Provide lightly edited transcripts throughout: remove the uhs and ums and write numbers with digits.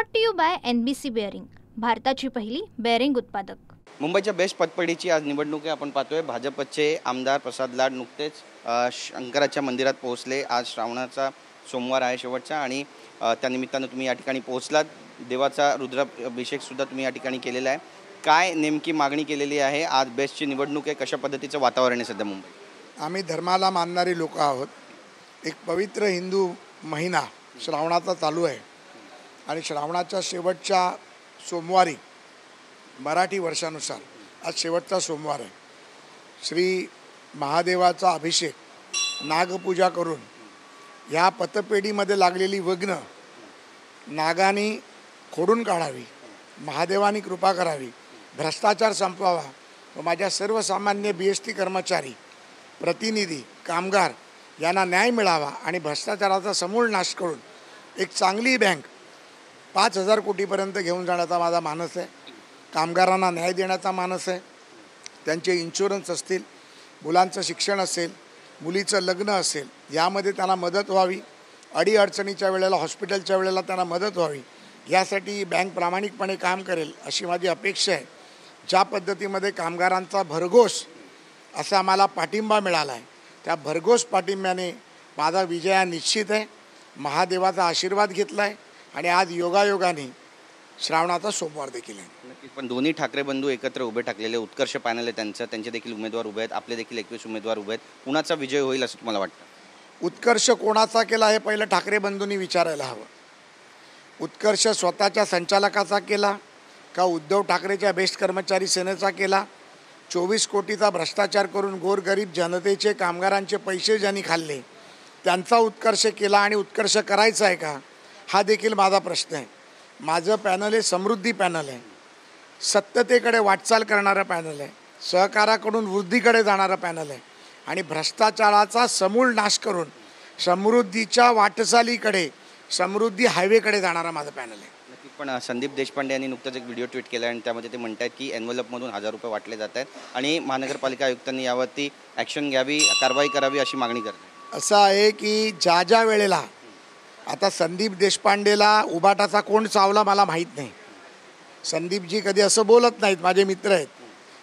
Brought to you by NBC bearing, भारताची पहिली bearing उत्पादक। मुंबईच्या बेस्ट पतपेढीची आज निवडणूक आहे। आपण पाहतोय भाजपचे आमदार प्रसाद लाड नुकतेच शंकराच्या मंदिरात पोहोचले। आज श्रावणाचा सोमवार आहे शेवटचा आणि त्या निमित्तानं तुम्ही या ठिकाणी पोहोचलात। देवाचा रुद्राभिषेक सुद्धा तुम्ही या ठिकाणी केलेला आहे। काय नेमकी मागणी केलेली आहे? आज बेस्टची निवडणूक आहे, कशा पद्धतीचं वातावरण आहे सध्या मुंबईत? आम्ही धर्माला मानणारी लोक आहोत। एक पवित्र हिंदू महिना श्रावणाचा चालू आहे आणि श्रावणाच्या शेवटच्या सोमवारी मराठी वर्षानुसार आज शेवटचा सोमवार आहे। श्री महादेवाचा अभिषेक नागपूजा करून ह्या पतपेढीमध्ये लागलेली वग्न नागाने खोडून काढावी, महादेवानी कृपा करावी, भ्रष्टाचार संपवावा व माझ्या सर्वसामान्य BST कर्मचारी, प्रतिनिधी, कामगार यांना न्याय मिळावा आणि भ्रष्टाचाराचा समूळ नाश करून एक चांगली बँक 5,000 कोटीपर्यंत घेऊन जाण्याचा माझा मानस आहे। कामगारांना न्याय देण्याचा मानस आहे। त्यांचे इन्शुरन्स असतील, मुलांचं शिक्षण असेल, मुलीचं लग्न असेल, यामध्ये त्यांना मदत व्हावी, अडीअडचणीच्या वेळेला हॉस्पिटलच्या वेळेला त्यांना मदत व्हावी, यासाठी बँक प्रामाणिकपणे काम करेल अशी माझी अपेक्षा आहे। ज्या पद्धतीमध्ये कामगारांचा भरघोस असा मला पाठिंबा मिळाला आहे, त्या भरघोस पाठिंब्याने माझा विजय निश्चित आहे। महादेवाचा आशीर्वाद घेतला आहे आणि आज योगायोगाने श्रावणाचा सोमवार देखील आहे। नक्कीच, पण दोन्ही ठाकरे बंधू एकत्र उभे ठाकलेले उत्कर्ष पॅनल आहे त्यांचे देखील उमेदवार उभे आहेत, आपले देखील 21 उमेदवार उभे आहेत। कुणाचा विजय होईल असं तुम्हाला वाटतं? उत्कर्ष कोणाचा केला हे पहिलं ठाकरे बंधूंनी विचारायला हवं। उत्कर्ष स्वतःच्या संचालकाचा केला का उद्धव ठाकरेच्या बेस्ट कर्मचारी सेनेचा केला? 24 कोटीचा भ्रष्टाचार करून गोरगरीब जनतेचे, कामगारांचे पैसे ज्यांनी खाल्ले त्यांचा उत्कर्ष केला आणि उत्कर्ष करायचा आहे का, हा देखील माझा प्रश्न आहे। माझं पॅनल हे समृद्धी पॅनल आहे, सत्यतेकडे वाटचाल करणारं पॅनल आहे, सहकाराकडून वृद्धीकडे जाणारं पॅनल आहे आणि भ्रष्टाचाराचा समूळ नाश करून समृद्धीच्या वाटचालीकडे, समृद्धी हायवेकडे जाणारा माझं पॅनल आहे। नक्कीच, पण संदीप देशपांडे यांनी नुकतंच एक व्हिडिओ ट्विट केला आणि त्यामध्ये ते म्हणत आहेत की एनव्हलपमधून 1000 रुपये वाटले जात आहेत आणि महानगरपालिका आयुक्तांनी यावरती ॲक्शन घ्यावी, कारवाई करावी अशी मागणी करते। असं आहे की ज्या वेळेला आता संदीप देशपांडेला उबाटाचा कोण चावला मला माहीत नाही। संदीपजी कधी असं बोलत नाहीत, माझे मित्र आहेत,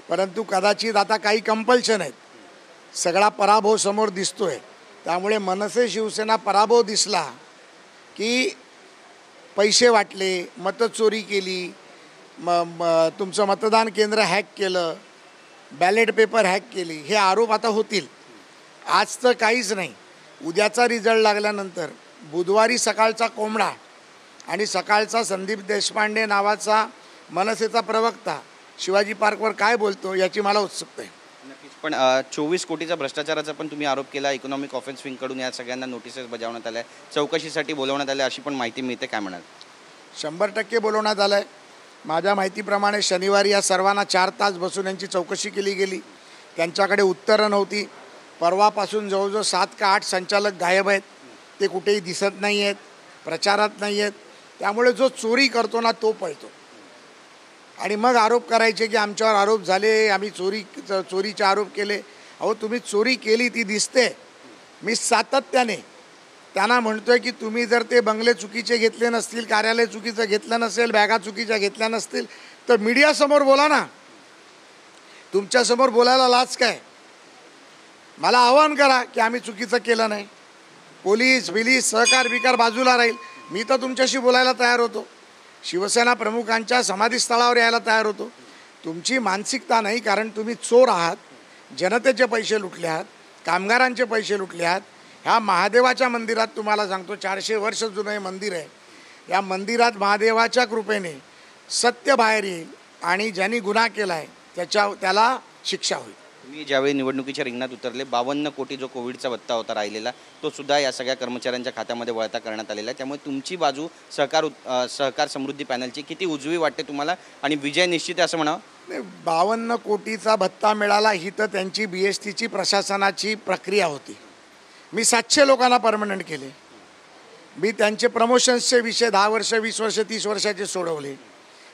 परंतु कदाचित आता काही कंपल्शन आहेत। सगळा पराभव समोर दिसतोय, त्यामुळे मनसे शिवसेना पराभव दिसला की पैसे वाटले, मतचोरी केली, तुमचं मतदान केंद्र हॅक केलं, बॅलेट पेपर हॅक केली, हे आरोप आता होतील। आज तर काहीच नाही, उद्याचा रिझल्ट लागल्यानंतर बुधवारी सकाळचा कोंबडा आणि सकाळचा संदीप देशपांडे नावाचा मनसेचा प्रवक्ता शिवाजी पार्कवर काय बोलतो याची मला उत्सुकता आहे। नक्कीच, पण 24 कोटीचा भ्रष्टाचाराचा पण तुम्ही आरोप केला। इकॉनॉमिक ऑफेन्स विंगकडून या सगळ्यांना नोटिसेस बजावण्यात आल्या, चौकशीसाठी बोलवण्यात आल्या अशी पण माहिती मिळते, काय म्हणाल? 100% बोलवण्यात आलं आहे। माझ्या माहितीप्रमाणे शनिवारी या सर्वांना 4 तास बसून यांची चौकशी केली गेली, त्यांच्याकडे उत्तरं नव्हती। परवापासून जवळजवळ 7 का 8 संचालक गायब आहेत, ते कुठेही दिसत नाही आहेत, प्रचारात नाही आहेत। त्यामुळे जो चोरी करतो ना तो पळतो आणि मग आरोप करायचे की आमच्यावर आरोप झाले, आम्ही चोरीचे आरोप केले। अहो, तुम्ही चोरी केली ती दिसते। मी सातत्याने त्यांना म्हणतोय की तुम्ही जर ते बंगले चुकीचे घेतले नसतील, कार्यालय चुकीचं घेतलं नसेल, बॅगा चुकीच्या घेतल्या नसतील तर मीडियासमोर बोला ना। तुमच्यासमोर बोलायला लाज काय? मला आवाहन करा की आम्ही चुकीचं केलं नाही। पोलीस सहकार विकार बाजूला राहील, मी तर तुमच्याशी बोलायला तयार होतो, शिवसेना प्रमुखांच्या समाधीस्थळावर यायला तयार होतो। तुमची मानसिकता नाही, कारण तुम्ही चोर आहात, जनतेचे पैसे लुटले आहात, कामगारांचे पैसे लुटले आहात। ह्या महादेवाच्या मंदिरात तुम्हाला सांगतो 400 वर्ष जुनं हे मंदिर आहे। या मंदिरात महादेवाच्या कृपेने सत्य बाहेर येईल आणि ज्यांनी गुन्हा केला आहे त्याला शिक्षा होईल। तुम्ही ज्यावेळी निवडणुकीच्या रिंगणात उतरले 52 कोटी जो कोविडचा भत्ता होता राहिलेला, तो सुद्धा या सगळ्या कर्मचाऱ्यांच्या खात्यामध्ये वळता करण्यात आलेला आहे। त्यामुळे तुमची बाजू सहकार समृद्धी पॅनलची किती उजवी वाटते तुम्हाला आणि विजय निश्चित आहे असं म्हणावं? 52 कोटीचा भत्ता मिळाला ही तर त्यांची BSTची प्रशासनाची प्रक्रिया होती। मी 700 लोकांना परमनंट केले, मी त्यांचे प्रमोशन्सचे विषय 10 वर्ष, 20 वर्ष, 30 वर्षाचे सोडवले,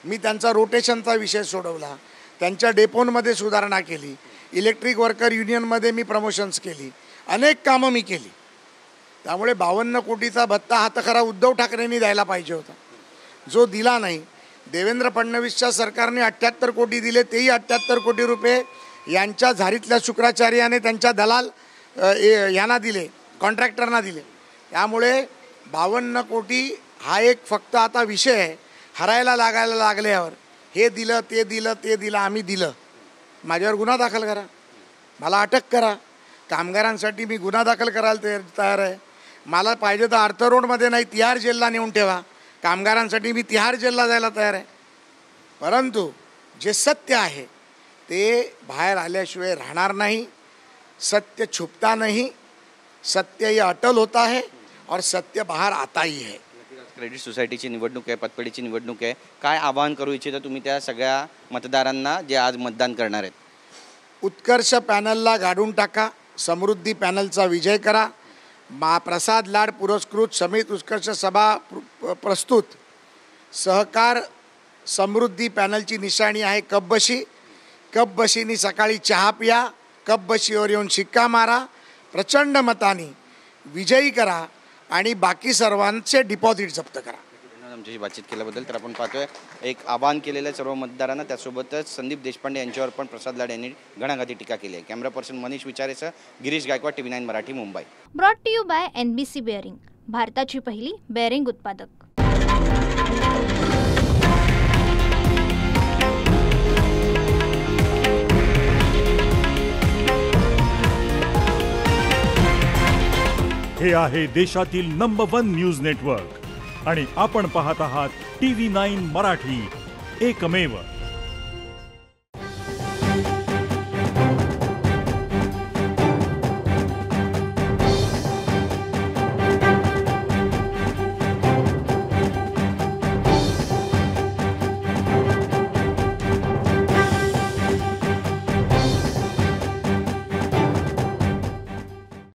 मी त्यांचा रोटेशनचा विषय सोडवला, त्यांच्या डेपोनमध्ये सुधारणा केली, इलेक्ट्रिक वर्कर युनियनमध्ये मी प्रमोशन्स केली, अनेक कामं मी केली। त्यामुळे 52 कोटीचा भत्ता हा तर खरा उद्धव ठाकरेंनी द्यायला पाहिजे होता। जो दिला नाही. देवेंद्र फडणवीसच्या सरकारने 78 कोटी दिले, तेही 78 कोटी रुपये यांच्या झारीतल्या शुक्राचार्याने त्यांच्या दलाल यांना दिले, कॉन्ट्रॅक्टरना दिले. त्यामुळे 52 कोटी हा एक फक्त आता विषय आहे. हरायला लागल्यावर हे दिलं ते दिलं ते दिलं आम्ही दिलं, माझ्यावर गुन्हा दाखल करा, मला अटक करा. कामगारांसाठी मी गुन्हा दाखल करायला तयार आहे. मला पाहिजे तर आर्थर रोडमध्ये नाही, तिहार जेलला नेऊन ठेवा. कामगारांसाठी मी तिहार जेलला जायला तयार आहे. परंतु जे सत्य आहे ते बाहेर आल्याशिवाय राहणार नाही. सत्य छुपता नहीं, सत्य ये अटल होता है और सत्य बाहर आता ही है. क्रेडिट सोसायटीची निवडणूक आहे, पतपेढीची निवडणूक आहे. काय आवाहन करू इच्छिता तुम्ही त्या सगळ्या मतदारांना जे आज मतदान करणार आहेत? उत्कर्ष पॅनलला गाडून टाका, समृद्धी पॅनलचा विजय करा. प्रसाद लाड पुरस्कृत समित उत्कर्ष सभा प्रस्तुत सहकार समृद्धी पॅनलची निशाणी आहे कपबशी. कपबशीनी सकाळी चहा पिया, कपबशीवर येऊन शिक्का मारा, प्रचंड मताने विजयी करा आणि बाकी सर्वांचे डिपॉझिट जप्त करा. आमच्याशी बातचीत केल्याबद्दल. तर आपण पाहतोय एक आवाहन केलेलं आहे सर्व मतदारांना. त्यासोबतच संदीप देशपांडे यांच्यावर पण प्रसाद लाड यांनी घणाघाती टीका केली आहे. कॅमेरा पर्सन मनीष विचारेसह Girish Gaikwad, TV9 Marathi, Mumbai. Brought to you by NBC bearing, भारताची पहिली बेअरिंग उत्पादक. हे आहे देशातील नंबर 1 न्यूज नेटवर्क आणि आपण पाहत आहात TV9 मराठी, एकमेव.